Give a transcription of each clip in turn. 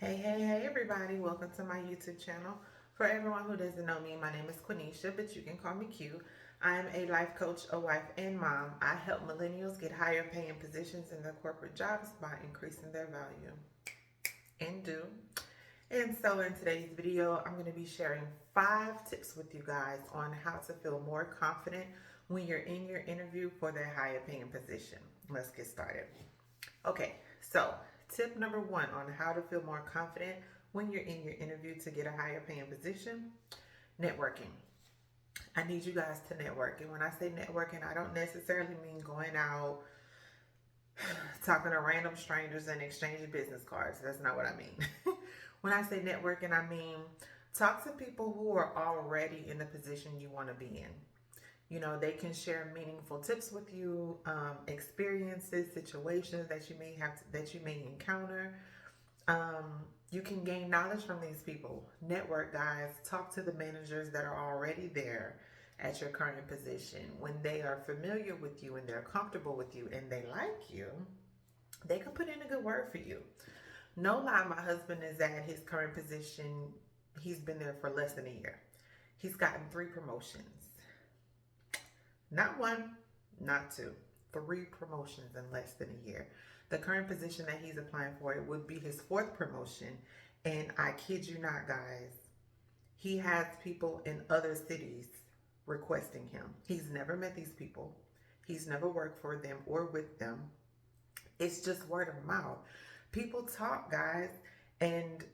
Hey everybody, welcome to my YouTube channel. For everyone who doesn't know me, my name is Quenisha, but you can call me Q. I am a life coach, a wife, and mom. I help millennials get higher paying positions in their corporate jobs by increasing their value and do. And so in today's video, I'm going to be sharing 5 tips with you guys on how to feel more confident when you're in your interview for that higher paying position. Let's get started. Okay, so tip number 1 on how to feel more confident when you're in your interview to get a higher paying position: networking. I need you guys to network. And when I say networking, I don't necessarily mean going out talking to random strangers and exchanging business cards. That's not what I mean. When I say networking, I mean talk to people who are already in the position you want to be in. You know, they can share meaningful tips with you, experiences, situations that you may that you may encounter. You can gain knowledge from these people. Network, guys. Talk to the managers that are already there at your current position. When they are familiar with you and they're comfortable with you and they like you, they can put in a good word for you. No lie, my husband is at his current position. He's been there for less than a year. He's gotten 3 promotions. Not one, not two. 3 promotions in less than a year. The current position that he's applying for, it would be his 4th promotion. And I kid you not, guys, he has people in other cities requesting him. He's never met these people. He's never worked for them or with them. It's just word of mouth. People talk, guys, and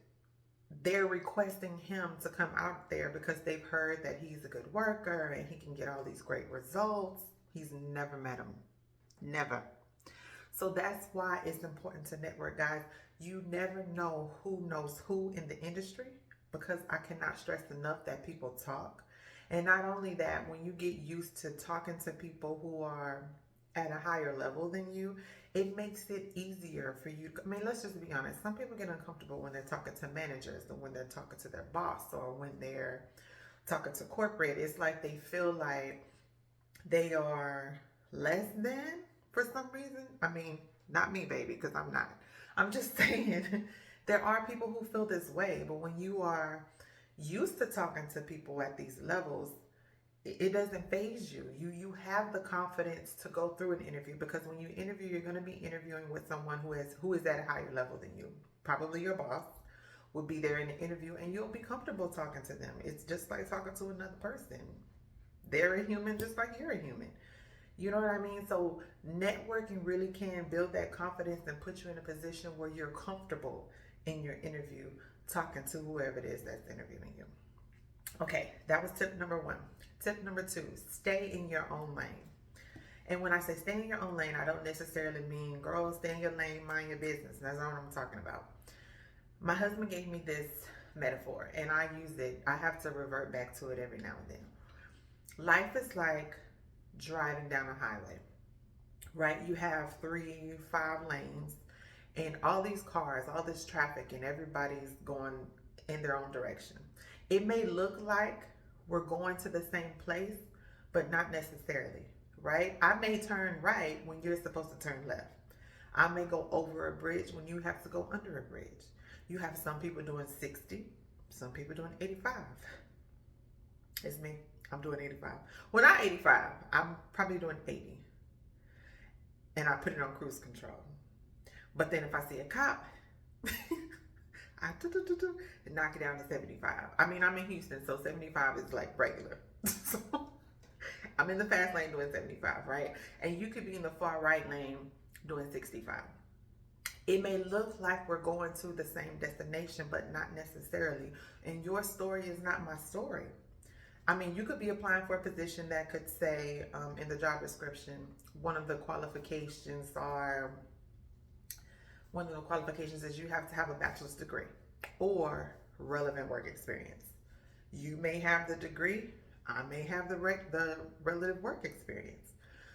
they're requesting him to come out there because they've heard that he's a good worker and he can get all these great results. He's never met him. Never. So that's why it's important to network, guys. You never know who knows who in the industry, because I cannot stress enough that people talk. And not only that, when you get used to talking to people who are at a higher level than you, it makes it easier for you. I mean, let's just be honest. Some people get uncomfortable when they're talking to managers or when they're talking to their boss or when they're talking to corporate. It's like they feel like they are less than for some reason. I mean, not me, baby, because I'm not. I'm just saying there are people who feel this way, but when you are used to talking to people at these levels, it doesn't phase you. You have the confidence to go through an interview, because when you interview, you're going to be interviewing with someone who is at a higher level than you. Probably your boss will be there in the interview, and you'll be comfortable talking to them. It's just like talking to another person. They're a human just like you're a human. You know what I mean? So networking really can build that confidence and put you in a position where you're comfortable in your interview talking to whoever it is that's interviewing you. Okay, that was tip number 1. Tip number 2, stay in your own lane. And when I say stay in your own lane, I don't necessarily mean, girl, stay in your lane, mind your business. That's not what I'm talking about. My husband gave me this metaphor, and I use it. I have to revert back to it every now and then. Life is like driving down a highway, right? You have 3, 5 lanes, and all these cars, all this traffic, and everybody's going in their own direction. It may look like we're going to the same place, but not necessarily, right? I may turn right when you're supposed to turn left. I may go over a bridge when you have to go under a bridge. You have some people doing 60, some people doing 85. It's me. I'm doing 85. When I'm 85, I'm probably doing 80. And I put it on cruise control. But then if I see a cop, I knock it down to 75. I mean, I'm in Houston, so 75 is like regular. So I'm in the fast lane doing 75, right? And you could be in the far right lane doing 65. It may look like we're going to the same destination, but not necessarily. And your story is not my story. I mean, you could be applying for a position that could say in the job description, one of the qualifications is you have to have a bachelor's degree or relevant work experience. You may have the degree, I may have the relative work experience.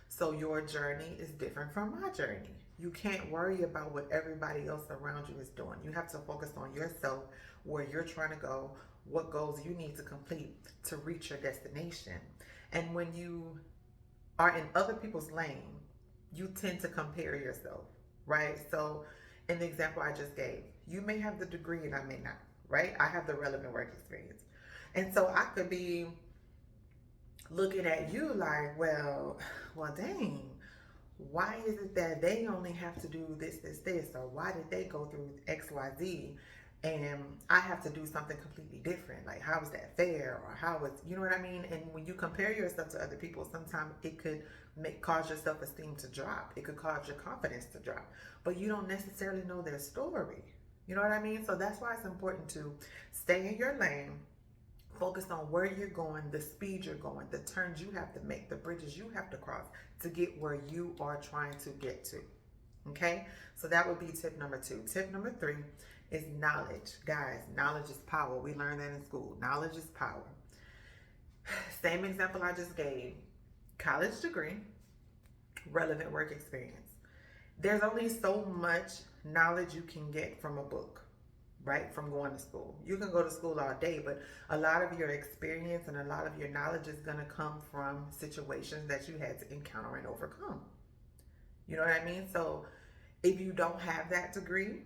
So your journey is different from my journey. You can't worry about what everybody else around you is doing. You have to focus on yourself, where you're trying to go, what goals you need to complete to reach your destination. And when you are in other people's lane, you tend to compare yourself, right? So in the example I just gave, You may have the degree and I may not, right? I have the relevant work experience. And so I could be looking at you like, well, dang, why is it that they only have to do this, or why did they go through XYZ and I have to do something completely different? Like, how is that fair? Or how is, you know what I mean? And when you compare yourself to other people, sometimes it could cause your self-esteem to drop. It could cause your confidence to drop, but you don't necessarily know their story. You know what I mean? So that's why it's important to stay in your lane, focus on where you're going, the speed you're going, the turns you have to make, the bridges you have to cross to get where you are trying to get to. Okay? So that would be tip number 2. Tip number 3 is knowledge. Guys, knowledge is power. We learned that in school. Knowledge is power. Same example I just gave. College degree, relevant work experience. There's only so much knowledge you can get from a book, right? From going to school. You can go to school all day, but a lot of your experience and a lot of your knowledge is going to come from situations that you had to encounter and overcome. You know what I mean? So if you don't have that degree,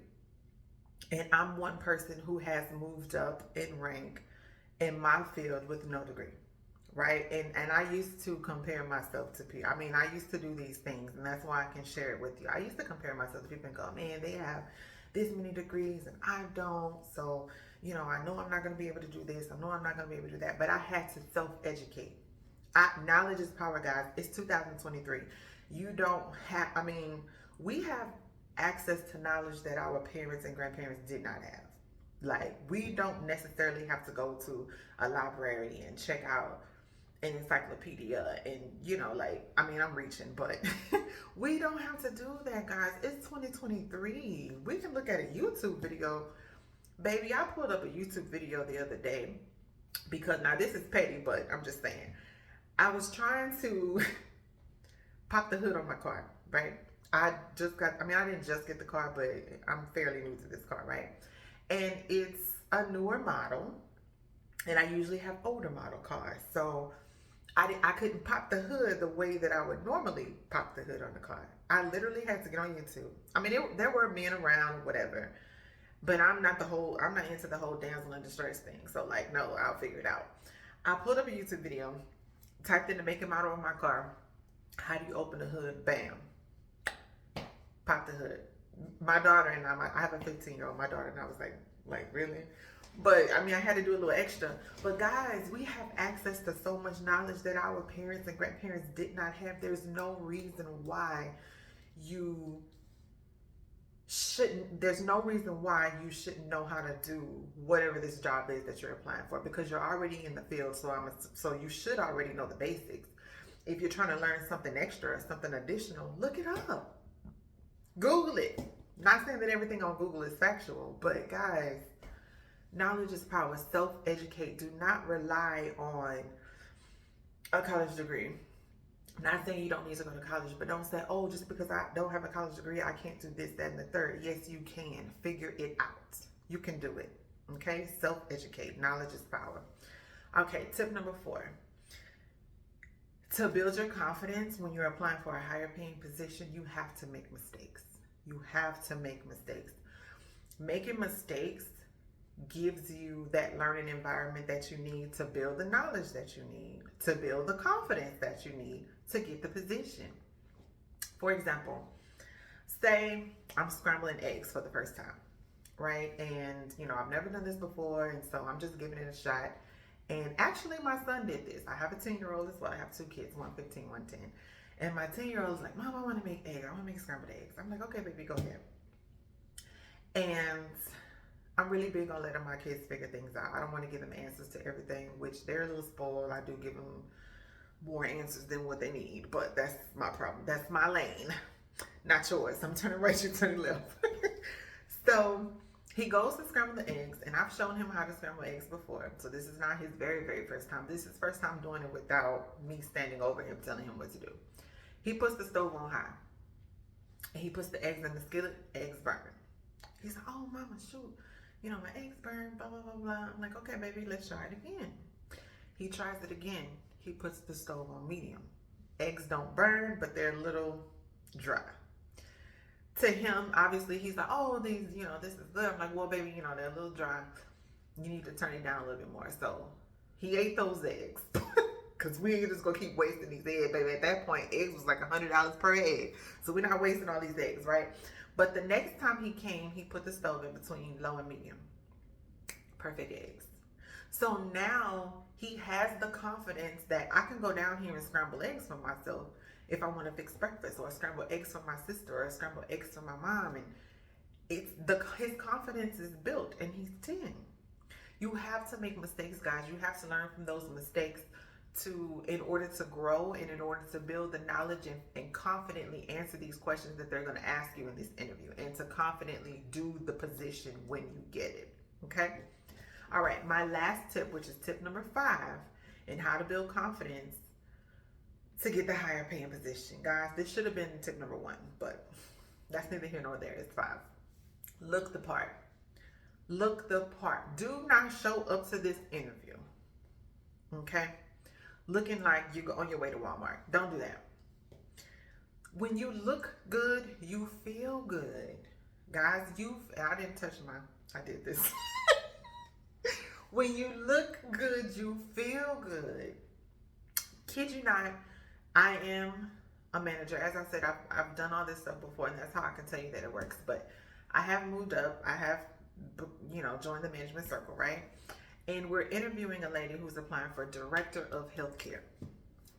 and I'm one person who has moved up in rank in my field with no degree, right? And I used to compare myself to people. I mean, I used to do these things, and that's why I can share it with you. I used to compare myself to people and go, man, they have this many degrees and I don't. So, you know, I know I'm not going to be able to do this. I know I'm not going to be able to do that. But I had to self-educate. Knowledge is power, guys. It's 2023. You don't have, I mean, we have access to knowledge that our parents and grandparents did not have. Like, we don't necessarily have to go to a library and check out an encyclopedia and, you know, like, I mean, I'm reaching, but we don't have to do that, guys. It's 2023. We can look at a YouTube video. Baby, I pulled up a YouTube video the other day because, now this is petty, but I'm just saying, I was trying to pop the hood on my car, right? I didn't just get the car, but I'm fairly new to this car, right? And it's a newer model, and I usually have older model cars. So I couldn't pop the hood the way that I would normally pop the hood on the car. I literally had to get on YouTube. I mean, there were men around, whatever, but I'm not into the whole damsel in distress thing. So, like, no, I'll figure it out. I pulled up a YouTube video, typed in the make and model of my car. How do you open the hood? Bam. Pop the hood. My daughter and I have a 15-year-old. My daughter and I was like, really? But I mean, I had to do a little extra. But guys, we have access to so much knowledge that our parents and grandparents did not have. There's no reason why you shouldn't know how to do whatever this job is that you're applying for, because you're already in the field. So you should already know the basics. If you're trying to learn something extra or something additional, look it up. Google it. Not saying that everything on Google is factual, but guys, knowledge is power. Self-educate. Do not rely on a college degree. Not saying you don't need to go to college, but don't say, oh, just because I don't have a college degree, I can't do this, that, and the third. Yes, you can. Figure it out. You can do it. Okay? Self-educate. Knowledge is power. Okay, tip number 4. To build your confidence when you're applying for a higher paying position, you have to make mistakes. You have to make mistakes. Making mistakes gives you that learning environment that you need to build the knowledge that you need, to build the confidence that you need to get the position. For example, say I'm scrambling eggs for the first time, right? And, you know, I've never done this before, and so I'm just giving it a shot. And actually, my son did this. I have a 10-year-old as well. I have 2 kids, one 15, one 10. And my 10-year-old is like, Mom, I want to make eggs. I want to make scrambled eggs. I'm like, okay, baby, go ahead. And I'm really big on letting my kids figure things out. I don't want to give them answers to everything, which they're a little spoiled. I do give them more answers than what they need, but that's my problem. That's my lane, not yours. I'm turning right, you turning left. So he goes to scramble the eggs, and I've shown him how to scramble eggs before. So this is not his very, very first time. This is his first time doing it without me standing over him telling him what to do. He puts the stove on high, and he puts the eggs in the skillet. Eggs burn. He's like, oh, Mama, shoot. You know, my eggs burn, blah, blah, blah, blah. I'm like, okay, baby, let's try it again. He tries it again. He puts the stove on medium. Eggs don't burn, but they're a little dry. To him, obviously, he's like, oh, these, this is good. I'm like, well, baby, they're a little dry. You need to turn it down a little bit more. So he ate those eggs. Because we ain't just going to keep wasting these eggs, baby. At that point, eggs was like $100 per egg. So we're not wasting all these eggs, right? But the next time he came, he put the stove in between low and medium. Perfect eggs. So now he has the confidence that I can go down here and scramble eggs for myself if I want to fix breakfast, or scramble eggs for my sister, or scramble eggs for my mom. And his confidence is built, and he's 10. You have to make mistakes, guys. You have to learn from those mistakes in order to grow, and in order to build the knowledge and confidently answer these questions that they're going to ask you in this interview, and to confidently do the position when you get it. Okay? All right, my last tip, which is tip number 5, in how to build confidence to get the higher paying position. Guys, this should have been tip number 1, but that's neither here nor there. It's 5. Look the part. Look the part. Do not show up to this interview, okay, looking like you're on your way to Walmart. Don't do that. When you look good, you feel good. Guys, I didn't touch mine. I did this. When you look good, you feel good. Kid you not, I am a manager. As I said, I've done all this stuff before, and that's how I can tell you that it works. But I have moved up. I have, joined the management circle, right? And we're interviewing a lady who's applying for director of healthcare,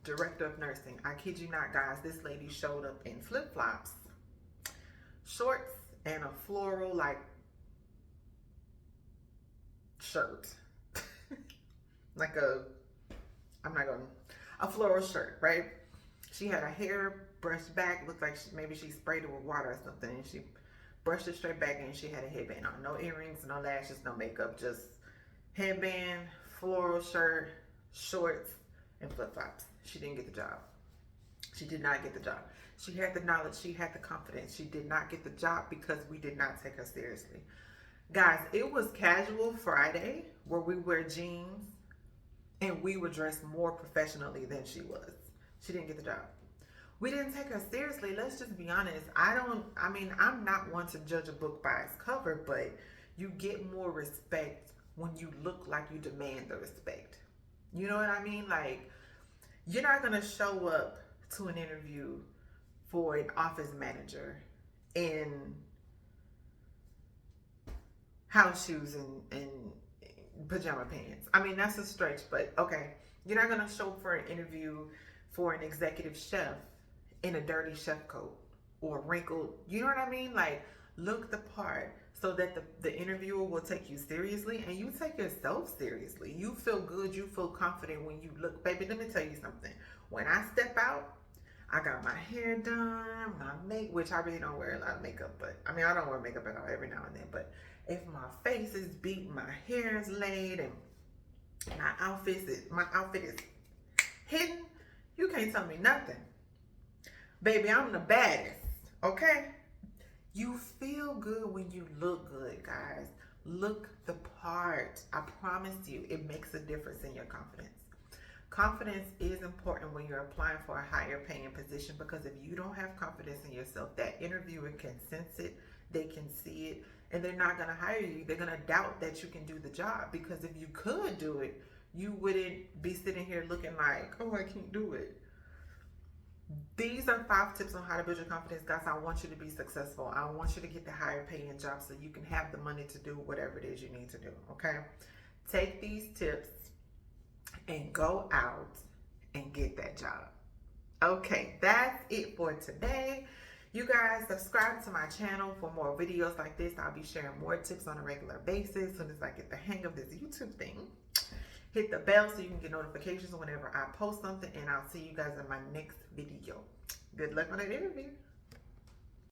director of nursing. I kid you not, guys. This lady showed up in flip-flops, shorts, and a floral shirt. A floral shirt, right? She had her hair brushed back, looked like maybe she sprayed it with water or something, and she brushed it straight back, and she had a headband on. No earrings, no lashes, no makeup, just headband, floral shirt, shorts, and flip-flops. She didn't get the job. She did not get the job. She had the knowledge, she had the confidence. She did not get the job because we did not take her seriously. Guys, it was casual Friday where we wear jeans and we were dressed more professionally than she was. She didn't get the job. We didn't take her seriously. Let's just be honest. I'm not one to judge a book by its cover, but you get more respect when you look like you demand the respect. You know what I mean? Like, you're not going to show up to an interview for an office manager in house shoes and pajama pants. That's a stretch, but okay. You're not going to show up for an interview for an executive chef in a dirty chef coat or wrinkled. You know what I mean? Like, look the part so that the interviewer will take you seriously, and you take yourself seriously. You feel good. You feel confident when you look. Baby, let me tell you something. When I step out, I got my hair done, which I really don't wear a lot of makeup, but I don't wear makeup at all, every now and then, but if my face is beat, my hair is laid, and my outfit is hidden, you can't tell me nothing. Baby, I'm the baddest, okay? You feel good when you look good, guys. Look the part. I promise you, it makes a difference in your confidence. Confidence is important when you're applying for a higher paying position, because if you don't have confidence in yourself, that interviewer can sense it, they can see it, and they're not going to hire you. They're going to doubt that you can do the job, because if you could do it, you wouldn't be sitting here looking like, oh, I can't do it. These are 5 tips on how to build your confidence, guys. I want you to be successful. I want you to get the higher paying job so you can have the money to do whatever it is you need to do, okay? Take these tips and go out and get that job. Okay, that's it for today. You guys, subscribe to my channel for more videos like this. I'll be sharing more tips on a regular basis as soon as I get the hang of this YouTube thing. Hit the bell so you can get notifications whenever I post something, and I'll see you guys in my next video. Good luck on that interview.